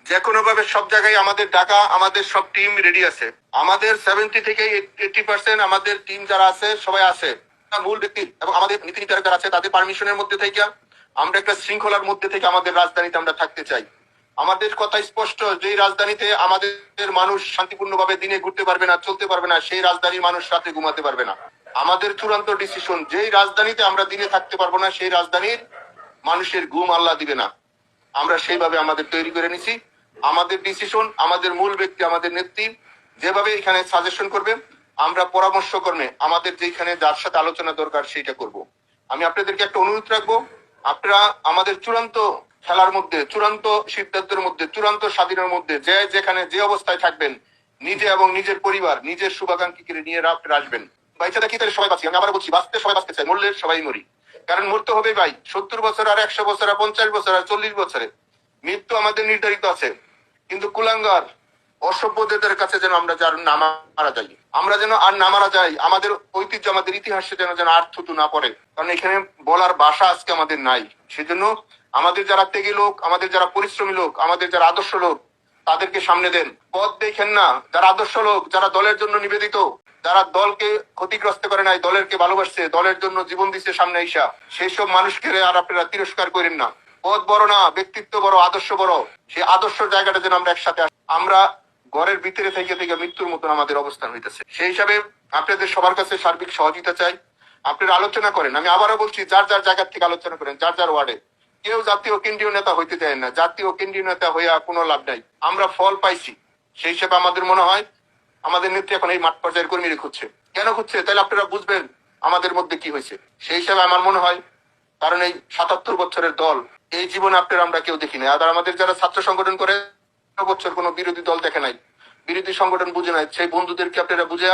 যে কোনো ভাবে সব জায়গায় আমাদের ডাকা, আমাদের সব টিম রেডি আছে। আমাদের 70 থেকে 80% আমাদের টিম যারা আছে সবাই আছে। মূল ব্যক্তি এবং আমাদের নীতি নির্ধারক যারা আছে তাদের পারমিশনের মধ্যে থেকে আমরা একটা শৃঙ্খলার মধ্যে থেকে আমাদের রাজধানীতে আমরা থাকতে চাই। আমাদের কথা স্পষ্ট, যেই রাজধানীতে আমাদের মানুষ শান্তিপূর্ণভাবে দিনে ঘুরতে পারবে না, চলতে পারবে না, সেই রাজধানীর মানুষ রাতে ঘুমাতে পারবে না। আমাদের চূড়ান্ত ডিসিশন, যেই রাজধানীতে আমরা দিনে থাকতে পারবো না, সেই রাজধানীর মানুষের ঘুম আল্লাহ দিবে না। আমরা সেইভাবে আমাদের তৈরি করে নিছি। আমাদের ডিসিশন, আমাদের মূল ব্যক্তি, আমাদের নেত্রী যেভাবে এখানে সাজেশন করবে, আমরা পরামর্শ করবে আমাদের যেখানে যার সাথে আলোচনা দরকার সেইটা করব। আমি আপনাদেরকে একটা অনুরোধ রাখবো, আপনারা আমাদের চূড়ান্ত খেলার মধ্যে, চূড়ান্ত সিদ্ধান্তের মধ্যে, চূড়ান্ত স্বাধীনের মধ্যে যে যেখানে যে অবস্থায় থাকবেন, নিজে এবং নিজের পরিবার, নিজের শুভাকাঙ্ক্ষীকে নিয়ে আপনারা আসবেন। বাইচা থাকি তাহলে সবাই বাঁচি। আমি আবার বলছি, বাঁচতে সবাই বাঁচতে চাই, মরলে সবাই মরি। কারণ মরতে হবে ভাই, 70 বছর আর 100 বছর আর 50 বছর আর 40 বছরে মৃত্যু আমাদের নির্ধারিত আছে। কিন্তু কুলাঙ্গার অসভ্যদের কাছে যেন আমরা যার না মারা যাই, আমরা যেন আর না মারা যাই, আমাদের ঐতিহ্য, আমাদের ইতিহাসে যেন আর থুতু না পড়ে। কারণ এখানে বলার ভাষা আজকে আমাদের নাই। সেজন্য আমাদের যারা ত্যাগী লোক, আমাদের যারা পরিশ্রমী লোক, আমাদের যারা আদর্শ লোক, তাদেরকে সামনে দেন। পথ দেখেন না, যারা আদর্শ লোক, যারা দলের জন্য নিবেদিত, যারা দলকে ক্ষতিগ্রস্ত করে নাই, দলেরকে ভালোবাসছে, দলের জন্য জীবন দিচ্ছে সামনে আইসা, সেই সব মানুষকে আর আপনারা তিরস্কার করেন না। পথ বড় না, ব্যক্তিত্ব বড়, আদর্শ বড়। সেই আদর্শ জায়গাটা যেন আমরা একসাথে আমরা ঘরের ভিতরে থেকে থেকে মৃত্যুর মতন আমাদের অবস্থান হইতেছে। সেই হিসাবে আপনাদের সবার কাছে সার্বিক সহযোগিতা চাই। আপনারা আলোচনা করেন। আমি আবারও বলছি, যার যার জায়গা থেকে আলোচনা করেন, যার যার ওয়ার্ডে। কেউ জাতীয় কেন্দ্রীয় নেতা হইতে চায় না, জাতীয় কেন্দ্রীয় নেতা হইয়া কোনো লাভ নাই। আমরা ফল পাইছি। সেই হিসাবে আমাদের মনে হয় আমাদের নেত্রী এখন এই মাঠ পর্যায়ের কর্মী খুঁজছে। কেন খুঁজছে? তাহলে আপনারা বুঝবেন আমাদের মধ্যে কি হয়েছে। সেই হিসাবে আমার মনে হয়, কারণ এই 77 বছরের দল, এই জীবনে আপনারা আমরা কেউ দেখি নাই। আর আমাদের যারা ছাত্র সংগঠন করে বছর কোনো বিরোধী দল দেখে নাই, বিরোধী সংগঠন বুঝে নাই, সেই বন্ধুদেরকে আপনারা বুঝা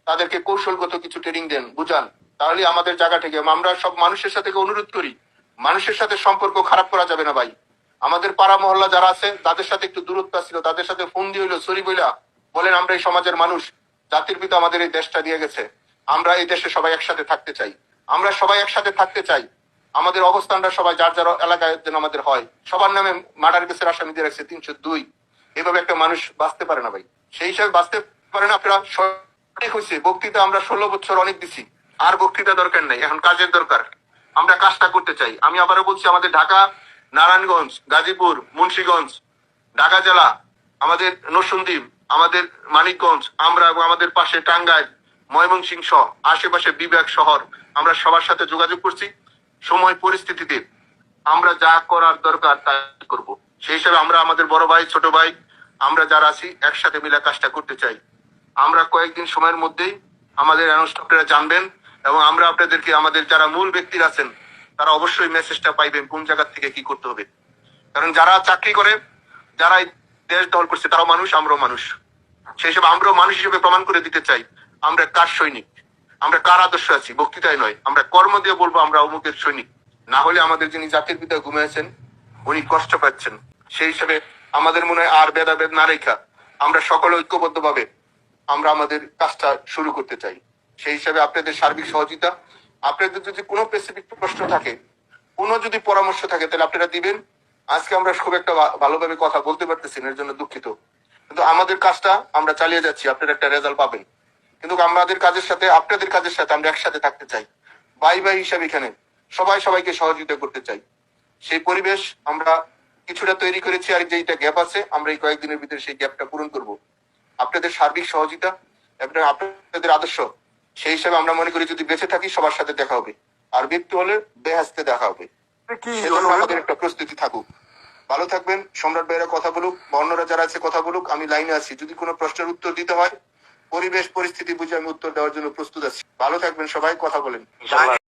তাদেরকে কৌশলগত কিছু ট্রেনিং দেন, বুঝান। তাহলে আমাদের জায়গা থেকে আমরা সব মানুষের সাথে অনুরোধ করি, মানুষের সাথে সম্পর্ক খারাপ করা যাবে না ভাই। আমাদের পাড়া মহল্লা যারা আছে তাদের সাথে একটু দূরত্ব ছিল, তাদের সাথে ফোন দিয়ে হইলো সরি বইলা বলেন, আমরা এই সমাজের মানুষ, জাতির পিতা আমাদের এই দেশটা দিয়ে গেছে, আমরা এই দেশে সবাই একসাথে থাকতে চাই, আমরা সবাই একসাথে থাকতে চাই। আমাদের অবস্থানটা সবাই যার যার এলাকায় যেন আমাদের হয়। সবার নামে মার্ডার কেসের আসামি দিয়ে রাখছে 302। এভাবে একটা মানুষ বাঁচতে পারে না ভাই। সেই হিসাবে বাঁচতে পারে না। আপনারা সঠিক হয়েছে, বক্তৃতা আমরা 16 বছর অনেক দিছি, আর বক্তৃতা দরকার নেই, এখন কাজের দরকার। আমরা কাজটা করতে চাই। আমি আবারও বলছি, আমাদের ঢাকা, নারায়ণগঞ্জ, গাজীপুর, মুন্সিগঞ্জ, ঢাকা জেলা, আমাদের নরসিংদী, আমাদের মানিকগঞ্জ, আমরা এবং আমাদের পাশে টাঙ্গাইল, ময়মনসিংহ সহ আশেপাশে বিভাগ শহর, আমরা সবার সাথে যোগাযোগ করছি। সময় পরিস্থিতিতে আমরা যা করার দরকার তা করব। সেই হিসাবে আমরা আমাদের বড় ভাই, ছোট ভাই, আমরা যারা আছি একসাথে মিলে কাজটা করতে চাই। আমরা কয়েকদিন সময়ের মধ্যেই আমাদের আপনারা জানবেন, এবং আমরা আপনাদেরকে, আমাদের যারা মূল ব্যক্তি আছেন তারা অবশ্যই মেসেজটা পাইবেন কোন জায়গা থেকে কি করতে হবে। কারণ যারা চাকরি করে, যারা দেশ দল করছে, তারাও মানুষ, আমরাও মানুষ। সেই হিসেবে আমরাও মানুষ হিসেবে প্রমাণ করে দিতে চাই আমরা কার সৈনিক, আমরা কার আদর্শ আছি। বক্তৃতায় নয়, আমরা কর্ম দিয়ে বলবো আমরা অমুকের সৈনিক। না হলে আমাদের যিনি জাতির পিতা ঘুমিয়েছেন উনি কষ্ট পাচ্ছেন। সেই হিসেবে আমাদের মনে হয় আর ভেদাভেদ না রেখা আমরা সকলে ঐক্যবদ্ধ ভাবে আমরা আমাদের কাজটা শুরু করতে চাই। সেই হিসাবে আপনাদের সার্বিক সহযোগিতা, আপনাদের যদি কোনো স্পেসিফিক প্রশ্ন থাকে, কোনো যদি পরামর্শ থাকে, তাহলে আপনারা দিবেন। আজকে আমরা খুব একটা ভালোভাবে কথা বলতে পারতেছি না, এর জন্য দুঃখিত। কিন্তু আমাদের কাজটা আমরা চালিয়ে যাচ্ছি, আপনারা একটা রেজাল্ট পাবেন। কিন্তু আমাদের কাজের সাথে আপনাদের কাজের সাথে আমরা একসাথে থাকতে চাই, ভাই ভাই হিসাবে এখানে সবাই সবাইকে সহযোগিতা করতে চাই। সেই পরিবেশ আমরা কিছুটা তৈরি করেছি, আর যেটা গ্যাপ আছে আমরা এই কয়েকদিনের ভিতরে সেই গ্যাপটা পূরণ করব। আপনাদের সার্বিক সহযোগিতা এবং আপনাদের আদর্শ, সেই হিসাবে আমরা মনে করি যদি বেঁচে থাকি সবার সাথে দেখা হবে, আর মৃত্যু হলে বেহেশতে দেখা হবে। সেজন্য আমাদের একটা প্রস্তুতি থাকুক। ভালো থাকবেন। সম্রাট ভাইরা কথা বলুক, অন্যরা যারা আছে কথা বলুক, আমি লাইনে আছি। যদি কোনো প্রশ্নের উত্তর দিতে হয়, পরিবেশ পরিস্থিতি বুঝে আমি উত্তর দেওয়ার জন্য প্রস্তুত আছি। ভালো থাকবেন সবাই, কথা বলেন।